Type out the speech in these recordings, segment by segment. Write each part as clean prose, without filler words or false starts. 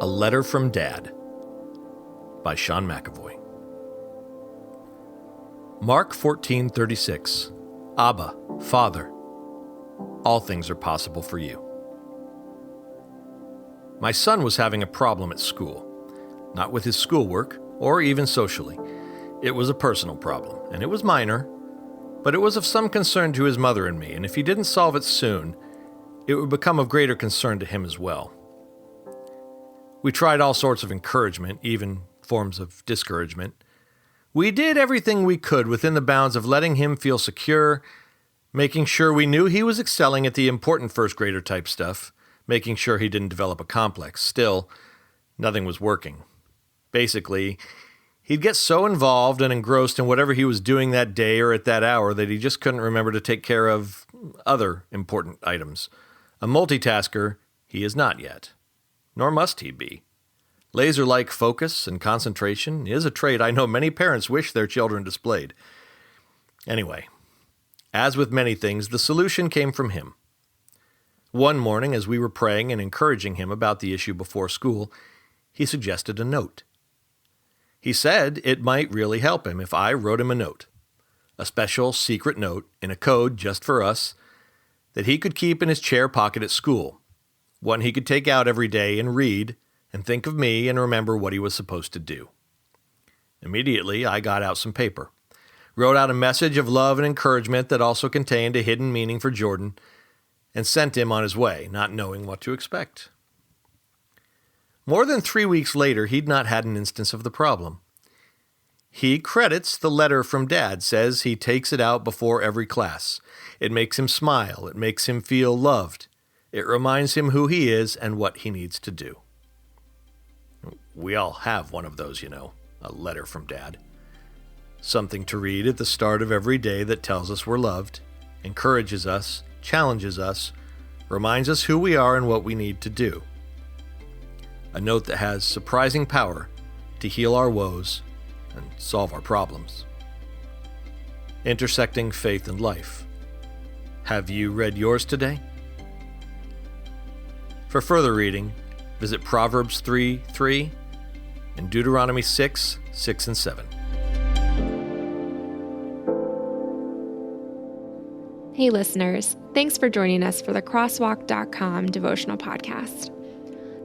Letter from Dad by Sean McAvoy. Mark 14:36. Abba, Father, all things are possible for you. My son was having a problem at school, not with his schoolwork or even socially. It was a personal problem, and it was minor, but it was of some concern to his mother and me, and if he didn't solve it soon, it would become of greater concern to him as well. We tried all sorts of encouragement, even forms of discouragement. We did everything we could within the bounds of letting him feel secure, making sure we knew he was excelling at the important first grader type stuff, making sure he didn't develop a complex. Still, nothing was working. Basically, he'd get so involved and engrossed in whatever he was doing that day or at that hour that he just couldn't remember to take care of other important items. A multitasker, he is not yet. Nor must he be. Laser-like focus and concentration is a trait I know many parents wish their children displayed. Anyway, as with many things, the solution came from him. One morning, as we were praying and encouraging him about the issue before school, he suggested a note. He said it might really help him if I wrote him a note, a special secret note in a code just for us that he could keep in his chair pocket at school, one he could take out every day and read and think of me and remember what he was supposed to do. Immediately, I got out some paper, wrote out a message of love and encouragement that also contained a hidden meaning for Jordan, and sent him on his way, not knowing what to expect. More than 3 weeks later, he'd not had an instance of the problem. He credits the letter from Dad, says he takes it out before every class. It makes him smile. It makes him feel loved. It reminds him who he is and what he needs to do. We all have one of those, a letter from Dad. Something to read at the start of every day that tells us we're loved, encourages us, challenges us, reminds us who we are and what we need to do. A note that has surprising power to heal our woes and solve our problems. Intersecting faith and life. Have you read yours today? For further reading, visit Proverbs 3:3 and Deuteronomy 6:6 and 7. Hey listeners, thanks for joining us for the Crosswalk.com devotional podcast.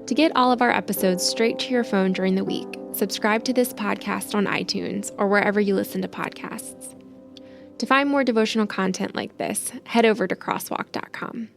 To get all of our episodes straight to your phone during the week, subscribe to this podcast on iTunes or wherever you listen to podcasts. To find more devotional content like this, head over to Crosswalk.com.